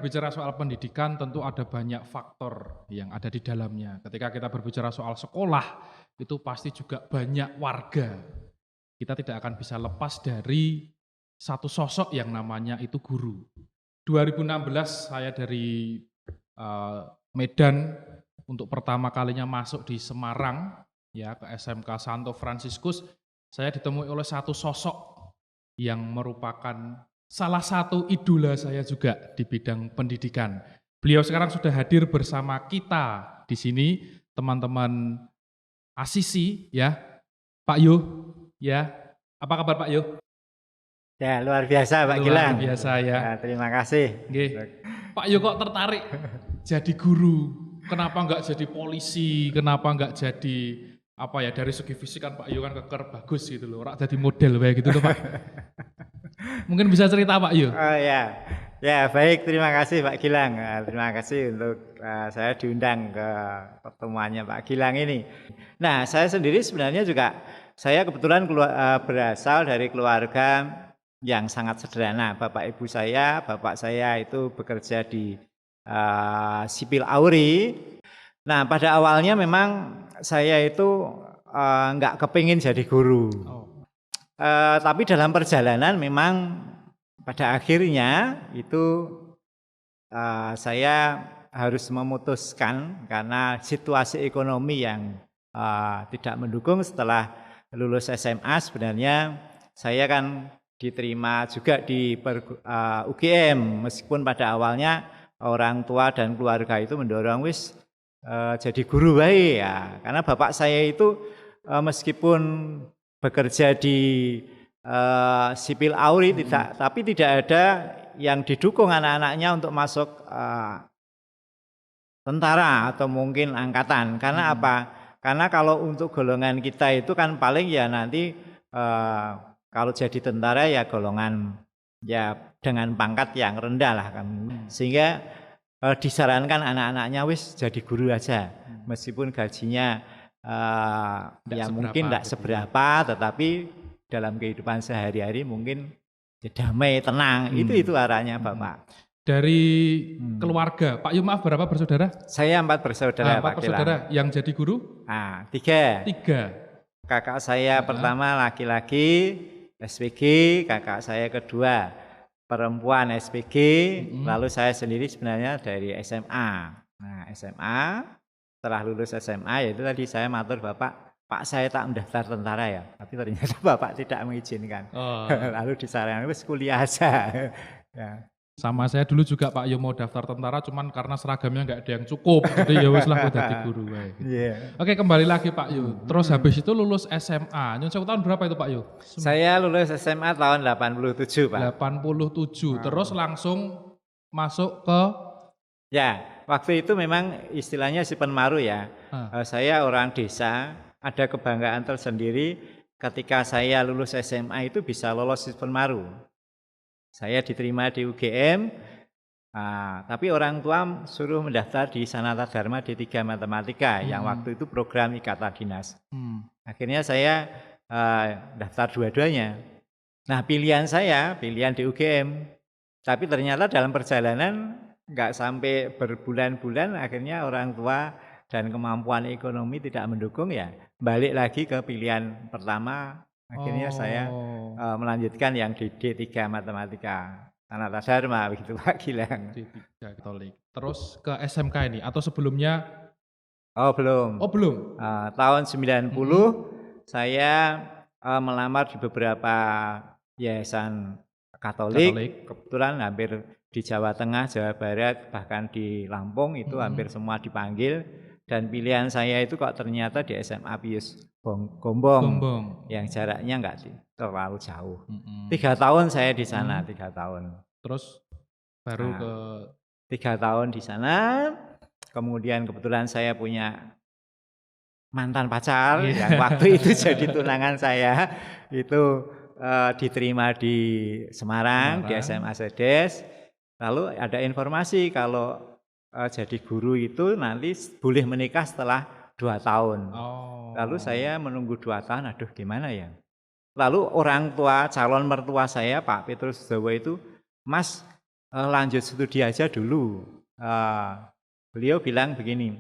berbicara soal pendidikan tentu ada banyak faktor yang ada di dalamnya. Ketika kita berbicara soal sekolah, itu pasti juga banyak warga. Kita tidak akan bisa lepas dari satu sosok yang namanya itu guru. 2016 saya dari Medan untuk pertama kalinya masuk di Semarang, ya, ke SMK Santo Fransiskus. Saya ditemui oleh satu sosok yang merupakan salah satu idola saya juga di bidang pendidikan. Beliau sekarang sudah hadir bersama kita di sini, teman-teman Asisi, ya, Pak Yo, ya. Apa kabar Pak Yo? Ya, luar biasa Pak Gilang. Luar biasa ya. Terima kasih. Nggih. Pak Yo kok tertarik jadi guru? Kenapa enggak jadi polisi? Kenapa enggak jadi apa ya, dari segi fisik kan Pak Yo kan keker bagus gitu loh. Ora jadi model kayak gitu loh Pak. Mungkin bisa cerita Pak Yo. Oh ya. Ya, baik, terima kasih Pak Gilang. Terima kasih untuk saya diundang ke pertemuannya Pak Gilang ini. Nah, saya sendiri sebenarnya juga saya kebetulan berasal dari keluarga yang sangat sederhana. Bapak saya itu bekerja di Sipil Auri. Nah, pada awalnya memang saya itu nggak kepingin jadi guru. Tapi dalam perjalanan memang pada akhirnya itu saya harus memutuskan karena situasi ekonomi yang tidak mendukung. Setelah lulus SMA sebenarnya saya kan diterima juga di UGM, meskipun pada awalnya orang tua dan keluarga itu mendorong jadi guru baik ya, karena bapak saya itu meskipun bekerja di Sipil Auri tapi tidak ada yang didukung anak-anaknya untuk masuk tentara atau mungkin angkatan. Karena apa? Karena kalau untuk golongan kita itu kan paling ya nanti kalau jadi tentara ya golongan ya dengan pangkat yang rendah lah kan. Sehingga disarankan anak-anaknya jadi guru aja. Meskipun gajinya ya mungkin tidak seberapa, tetapi dalam kehidupan sehari-hari mungkin damai, tenang. Itu arahnya Bapak. Dari keluarga, Pak Yo maaf berapa bersaudara? Saya 4 bersaudara. 4 bersaudara. Yang jadi guru? 3. Kakak saya pertama laki-laki SPG, kakak saya kedua perempuan SPG, lalu saya sendiri sebenarnya dari SMA. Nah, SMA, setelah lulus SMA yaitu tadi saya matur Bapak, Pak saya tak mendaftar tentara ya, tapi ternyata Bapak tidak mengizinkan. Lalu disarankan kuliah aja. Ya. Sama saya dulu juga Pak Yo mau daftar tentara, cuman karena seragamnya nggak ada yang cukup, jadi ya wes lah aku jadi guru. Oke, kembali lagi Pak Yo. Terus habis itu lulus SMA. Nyun sewu tahun berapa itu Pak Yo? Saya lulus SMA tahun 87 Pak. 87. Terus langsung masuk ke? Ya, waktu itu memang istilahnya si penmaru ya. Saya orang desa, ada kebanggaan tersendiri ketika saya lulus SMA itu bisa lolos si penmaru. Saya diterima di UGM, tapi orang tua suruh mendaftar di Sanata Dharma D3 Matematika yang waktu itu program ikatan dinas. Akhirnya saya daftar dua-duanya. Nah pilihan di UGM, tapi ternyata dalam perjalanan nggak sampai berbulan-bulan akhirnya orang tua dan kemampuan ekonomi tidak mendukung ya balik lagi ke pilihan pertama. Akhirnya saya melanjutkan yang di D3 Matematika Sanata Dharma begitu Pak Gilang. D3 Katolik. Terus ke SMK ini atau sebelumnya? Belum. Belum. Tahun 90 saya melamar di beberapa yayasan Katolik. Kebetulan hampir di Jawa Tengah, Jawa Barat, bahkan di Lampung itu hampir semua dipanggil. Dan pilihan saya itu kok ternyata di SMA Pius Gombong yang jaraknya enggak terlalu jauh. 3 tahun saya di sana, 3 tahun. Terus baru ke 3 tahun di sana, kemudian kebetulan saya punya mantan pacar yang waktu itu jadi tunangan saya, itu diterima di Semarang, di SMA Sedes. Lalu ada informasi kalau jadi guru itu nanti boleh menikah setelah 2 tahun. Lalu saya menunggu 2 tahun, aduh gimana ya. Lalu orang tua, calon mertua saya Pak Petrus Jawa itu, Mas lanjut studi aja dulu. Beliau bilang begini,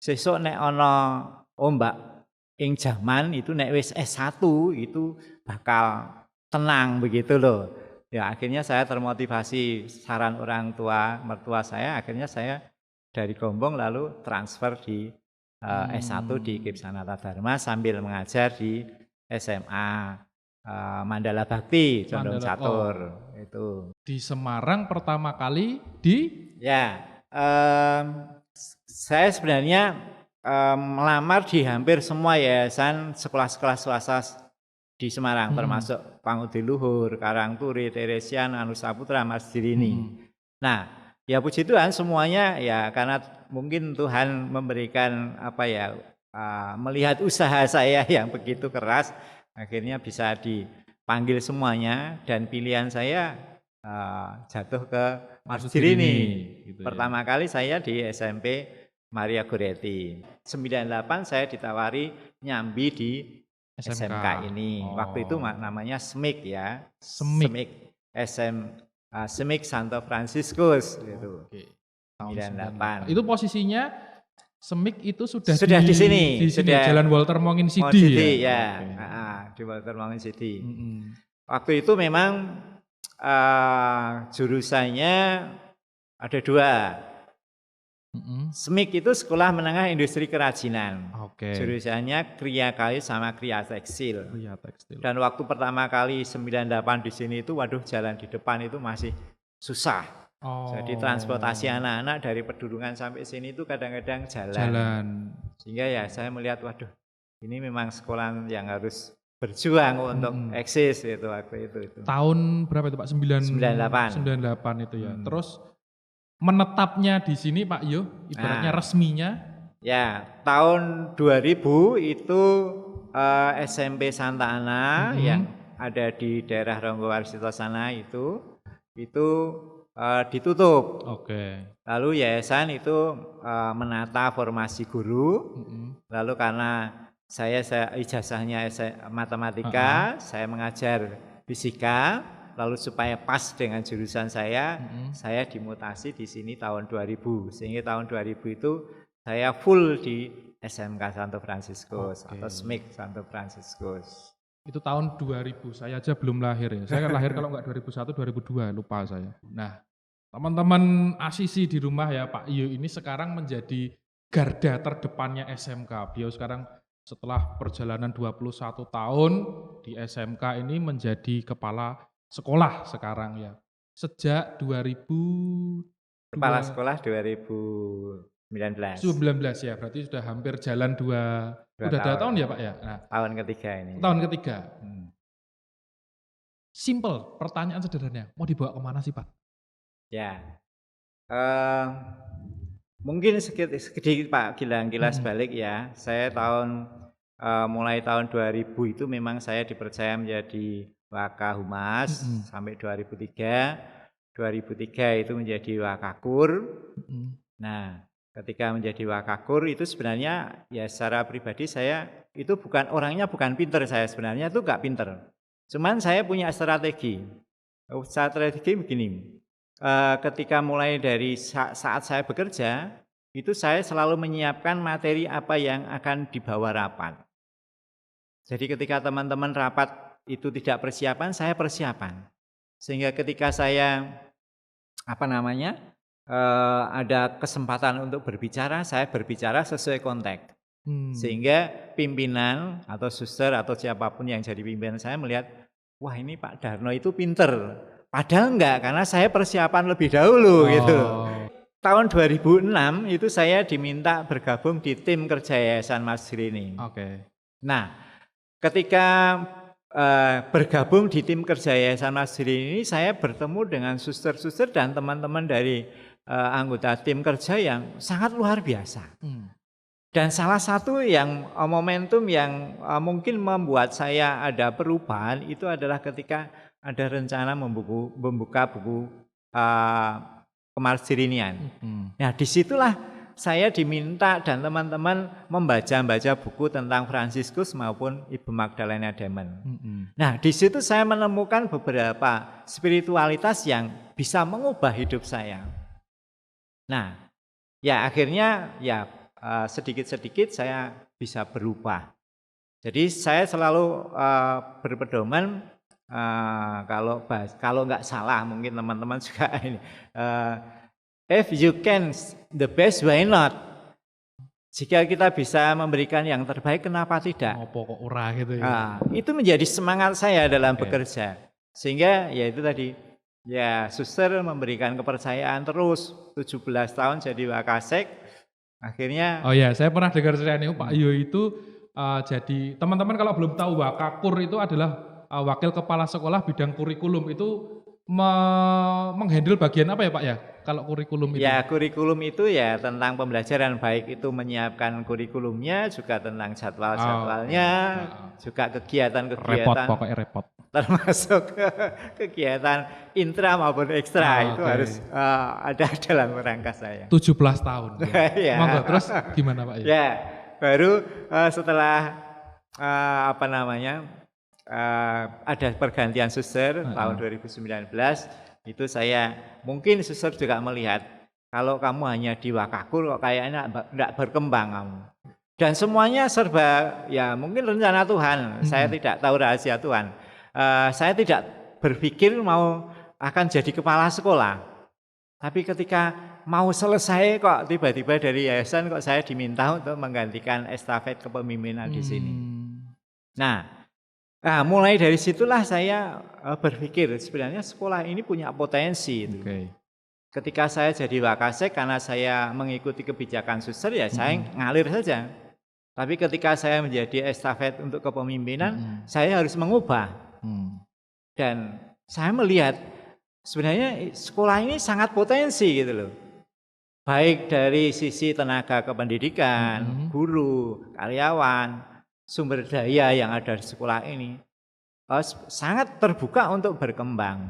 sesuk nek ana ombak ing jaman itu nek wis S1 itu bakal tenang begitu loh. Ya akhirnya saya termotivasi saran orang tua, mertua saya, akhirnya saya dari Gombong lalu transfer di S1 di IKIP Sanata Dharma sambil mengajar di SMA Mandala Bakti Condong Catur itu. Di Semarang pertama kali di? Ya, saya sebenarnya melamar di hampir semua yayasan sekolah-sekolah swasta di Semarang, termasuk Pangudi Luhur, Karangturi, Teresian, Anusaputra, Masjirini. Nah, ya puji Tuhan semuanya ya karena mungkin Tuhan memberikan melihat usaha saya yang begitu keras, akhirnya bisa dipanggil semuanya dan pilihan saya jatuh ke Masjirini. Gitu pertama kali saya di SMP Maria Goretti. 98 saya ditawari nyambi di SMK ini. Waktu itu namanya SMIK ya. SMIK SMIK Santo Fransiskus gitu. Tahun 98. Itu posisinya SMIK itu sudah di sini. Sudah Jalan Walter Mongin Sidi ya. Di Walter Mongin Sidi. Waktu itu memang jurusannya ada 2. SMIK itu Sekolah Menengah Industri Kerajinan. Jurusannya Kriya Kayu sama Kriya Tekstil. Dan waktu pertama kali 98 di sini itu waduh jalan di depan itu masih susah. Jadi transportasi anak-anak dari Pedurungan sampai sini itu kadang-kadang jalan. Sehingga ya saya melihat waduh ini memang sekolah yang harus berjuang untuk eksis itu waktu itu. Tahun berapa itu Pak? 98 itu ya. Terus menetapnya di sini Pak Yo, ibaratnya resminya? Ya, tahun 2000 itu SMP Santa Ana yang ada di daerah Ronggowarsito sana itu ditutup. Lalu yayasan itu menata formasi guru. Lalu karena saya ijazahnya matematika, saya mengajar fisika. Lalu supaya pas dengan jurusan saya dimutasi di sini tahun 2000. Sehingga tahun 2000 itu saya full di SMK Santo Fransiskus atau SMIK Santo Fransiskus. Itu tahun 2000, saya aja belum lahir ya. Saya lahir kalau enggak 2001, 2002, lupa saya. Nah, teman-teman asisi di rumah ya, Pak Iyo ini sekarang menjadi garda terdepannya SMK. Beliau sekarang setelah perjalanan 21 tahun di SMK ini menjadi kepala sekolah sekarang ya. Sejak 2000 kepala sekolah 2019 ya, berarti sudah hampir jalan 2 tahun ya Pak ya. Nah, tahun ketiga ini. Tahun ketiga. Simple, pertanyaan sederhana. Mau dibawa kemana sih Pak? Ya, mungkin sedikit Pak Gilang kilas balik ya. Saya mulai tahun 2000 itu memang saya dipercaya menjadi Wakahumas sampai 2003. 2003 itu menjadi Wakakur. Nah, ketika menjadi Wakakur itu sebenarnya ya secara pribadi saya itu orangnya bukan pinter, saya sebenarnya itu enggak pinter. Cuman saya punya strategi. Strategi begini. Ketika mulai dari saat saya bekerja, itu saya selalu menyiapkan materi apa yang akan dibawa rapat. Jadi ketika teman-teman rapat itu tidak persiapan, saya persiapan. Sehingga ketika saya ada kesempatan untuk berbicara, saya berbicara sesuai konteks. Sehingga pimpinan atau suster atau siapapun yang jadi pimpinan saya melihat, wah ini Pak Darno itu pinter. Padahal enggak, karena saya persiapan lebih dahulu gitu. Tahun 2006 itu saya diminta bergabung di tim kerja Yayasan Masjirini. Nah, ketika bergabung di tim kerja Yayasan Masjirini ini, saya bertemu dengan suster-suster dan teman-teman dari anggota tim kerja yang sangat luar biasa. Dan salah satu yang momentum yang mungkin membuat saya ada perubahan itu adalah ketika ada rencana membuka buku Kemasjirinian. Nah, disitulah saya diminta dan teman-teman membaca buku tentang Fransiskus maupun Ibu Magdalena Demen. Nah, di situ saya menemukan beberapa spiritualitas yang bisa mengubah hidup saya. Nah, ya akhirnya ya sedikit-sedikit saya bisa berubah. Jadi saya selalu berpedoman kalau nggak salah, mungkin teman-teman juga ini. If you can the best, why not? Jika kita bisa memberikan yang terbaik, kenapa tidak? Pokok ora gitu ya. Itu menjadi semangat saya dalam bekerja. Sehingga ya itu tadi, ya suster memberikan kepercayaan terus 17 tahun jadi Wakasek. Akhirnya. Oh ya, saya pernah dengar cerita ini Pak Yo itu jadi teman-teman kalau belum tahu Wakakur itu adalah wakil kepala sekolah bidang kurikulum itu menghandle bagian apa ya Pak ya? Kalau kurikulum itu? Ya kurikulum itu ya tentang pembelajaran, baik itu menyiapkan kurikulumnya, juga tentang jadwal-jadwalnya, juga kegiatan-kegiatan. Repot, pokoknya repot. Termasuk kegiatan intra maupun ekstra itu harus ada dalam rangka saya. 17 tahun. Ya. Monggo, terus gimana Pak? Ya, baru setelah ada pergantian suster tahun 2019, itu saya mungkin suster juga melihat kalau kamu hanya di Wakakur kok kayaknya enggak berkembang kamu. Dan semuanya serba ya mungkin rencana Tuhan. Saya tidak tahu rahasia Tuhan. Saya tidak berpikir mau akan jadi kepala sekolah. Tapi ketika mau selesai kok tiba-tiba dari yayasan kok saya diminta untuk menggantikan estafet kepemimpinan di sini. Nah, mulai dari situlah saya berpikir sebenarnya sekolah ini punya potensi. Ketika saya jadi Wakasek, karena saya mengikuti kebijakan suster ya saya ngalir saja. Tapi ketika saya menjadi estafet untuk kepemimpinan, saya harus mengubah. Dan saya melihat sebenarnya sekolah ini sangat potensi gitu loh. Baik dari sisi tenaga kependidikan, guru, karyawan, sumber daya yang ada di sekolah ini sangat terbuka untuk berkembang.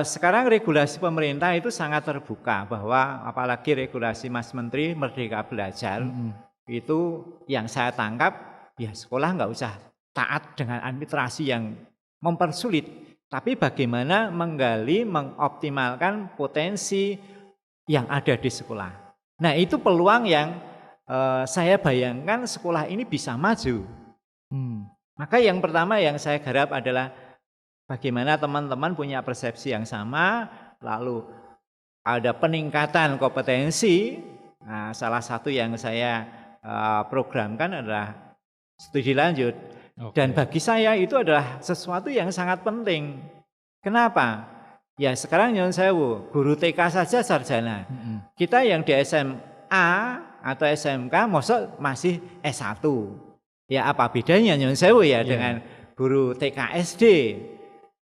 Sekarang regulasi pemerintah itu sangat terbuka, bahwa apalagi regulasi Mas Menteri Merdeka Belajar, itu yang saya tangkap ya sekolah nggak usah taat dengan administrasi yang mempersulit, tapi bagaimana menggali, mengoptimalkan potensi yang ada di sekolah. Nah itu peluang yang saya bayangkan sekolah ini bisa maju. Maka yang pertama yang saya garap adalah bagaimana teman-teman punya persepsi yang sama, lalu ada peningkatan kompetensi. Nah, salah satu yang saya programkan adalah studi lanjut. Dan bagi saya itu adalah sesuatu yang sangat penting. Kenapa? Ya sekarang nyuwun sewu, guru TK saja sarjana. Kita yang di SMA atau SMK masih S1. Ya apa bedanya nyuwun sewu ya dengan guru TK SD.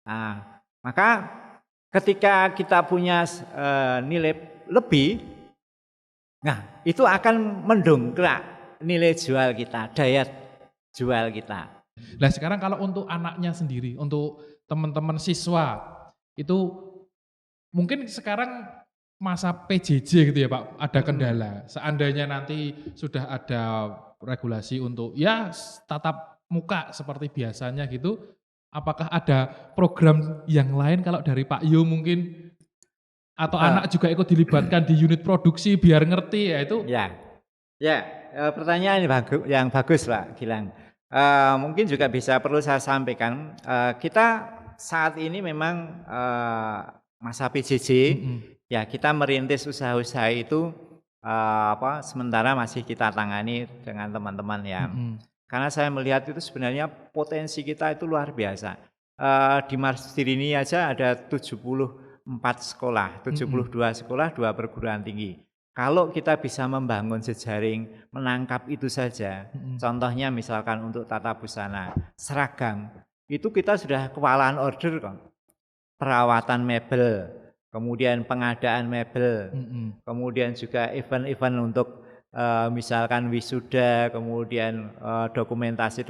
Nah, maka ketika kita punya nilai lebih, nah itu akan mendongkrak nilai jual kita, daya jual kita. Nah sekarang kalau untuk anaknya sendiri, untuk teman-teman siswa, itu mungkin sekarang masa PJJ gitu ya Pak, ada kendala. Seandainya nanti sudah ada regulasi untuk ya tatap muka seperti biasanya gitu, apakah ada program yang lain kalau dari Pak Yo mungkin, atau anak juga ikut dilibatkan di unit produksi biar ngerti ya itu? Pertanyaan yang bagus Pak Gilang. Mungkin juga perlu saya sampaikan, kita saat ini memang masa PJJ, ya kita merintis usaha-usaha itu sementara masih kita tangani dengan teman-teman ya. Karena saya melihat itu sebenarnya potensi kita itu luar biasa. Di Marsudi ini aja ada 74 sekolah, 72 sekolah, 2 perguruan tinggi. Kalau kita bisa membangun jejaring, menangkap itu saja, contohnya misalkan untuk tata busana, seragam, itu kita sudah kewalaan order kok. Perawatan mebel, kemudian pengadaan mebel, kemudian juga event-event untuk misalkan wisuda, kemudian dokumentasi,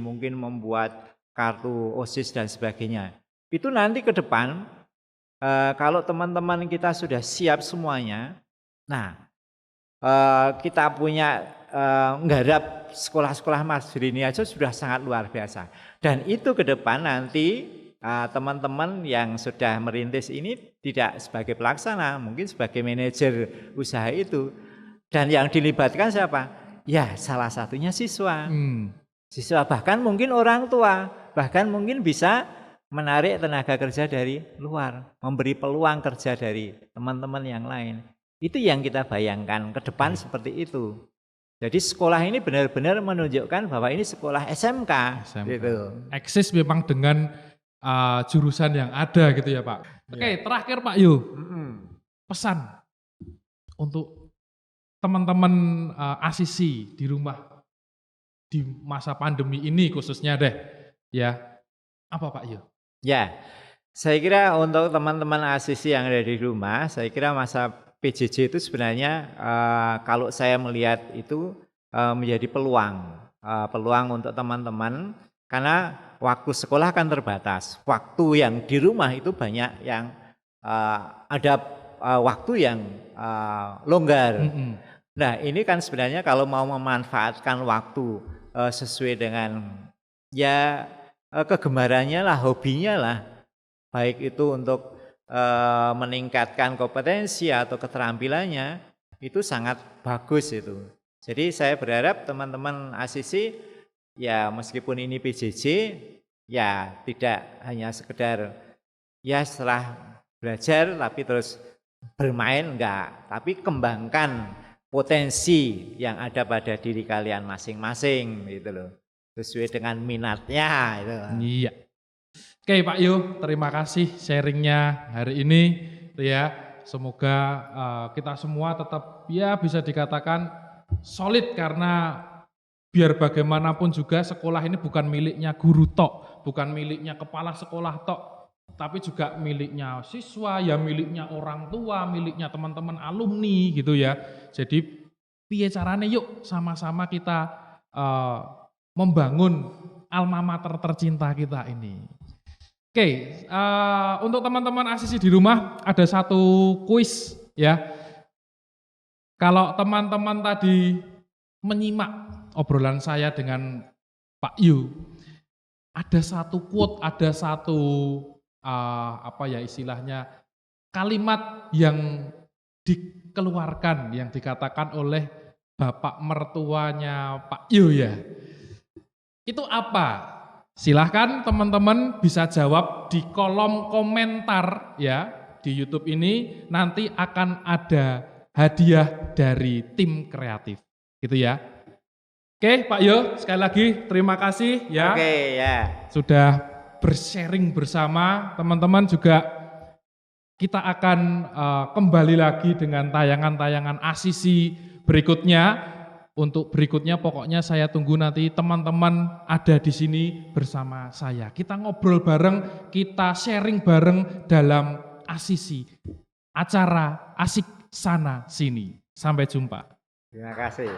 mungkin membuat kartu OSIS dan sebagainya. Itu nanti ke depan, kalau teman-teman kita sudah siap semuanya, Nah, kita punya nggarap sekolah-sekolah Masjid ini aja sudah sangat luar biasa. Dan itu ke depan nanti teman-teman yang sudah merintis ini tidak sebagai pelaksana, mungkin sebagai manajer usaha itu. Dan yang dilibatkan siapa? Ya salah satunya siswa. Siswa bahkan mungkin orang tua, bahkan mungkin bisa menarik tenaga kerja dari luar, memberi peluang kerja dari teman-teman yang lain. Itu yang kita bayangkan ke depan seperti itu. Jadi sekolah ini benar-benar menunjukkan bahwa ini sekolah SMK. Gitu. Eksis memang dengan jurusan yang ada gitu ya Pak. Oke, terakhir Pak Yu, pesan untuk teman-teman asisi di rumah di masa pandemi ini khususnya deh, ya apa Pak Yu? Ya, saya kira untuk teman-teman asisi yang ada di rumah, saya kira masa PJJ itu sebenarnya kalau saya melihat itu menjadi peluang untuk teman-teman. Karena waktu sekolah kan terbatas, waktu yang di rumah itu banyak yang ada waktu yang longgar. Nah ini kan sebenarnya kalau mau memanfaatkan waktu sesuai dengan ya kegemarannya lah, hobinya lah, baik itu untuk meningkatkan kompetensi atau keterampilannya, itu sangat bagus itu. Jadi saya berharap teman-teman asisi ya meskipun ini PJJ ya tidak hanya sekedar ya setelah belajar tapi terus bermain enggak, tapi kembangkan potensi yang ada pada diri kalian masing-masing gitu loh, sesuai dengan minatnya itu. Iya. Oke Pak Yu, terima kasih sharingnya hari ini ya. Semoga kita semua tetap ya bisa dikatakan solid, karena biar bagaimanapun juga sekolah ini bukan miliknya guru tok, bukan miliknya kepala sekolah tok, tapi juga miliknya siswa, ya miliknya orang tua, miliknya teman-teman alumni gitu ya. Jadi piye carane yuk sama-sama kita membangun alma mater tercinta kita ini. Oke, untuk teman-teman asisi di rumah ada satu kuis ya. Kalau teman-teman tadi menyimak obrolan saya dengan Pak Yu, ada satu quote, ada satu apa ya istilahnya, kalimat yang dikeluarkan, yang dikatakan oleh bapak mertuanya Pak Yu ya. Itu apa? Silahkan teman-teman bisa jawab di kolom komentar ya di YouTube ini, nanti akan ada hadiah dari tim kreatif gitu ya. Oke Pak Yu, sekali lagi terima kasih ya. Oke ya. Sudah bersharing bersama teman-teman juga. Kita akan kembali lagi dengan tayangan-tayangan asisi berikutnya. Untuk berikutnya pokoknya saya tunggu nanti teman-teman ada di sini bersama saya. Kita ngobrol bareng, kita sharing bareng dalam asisi. Acara asik sana sini. Sampai jumpa. Terima kasih.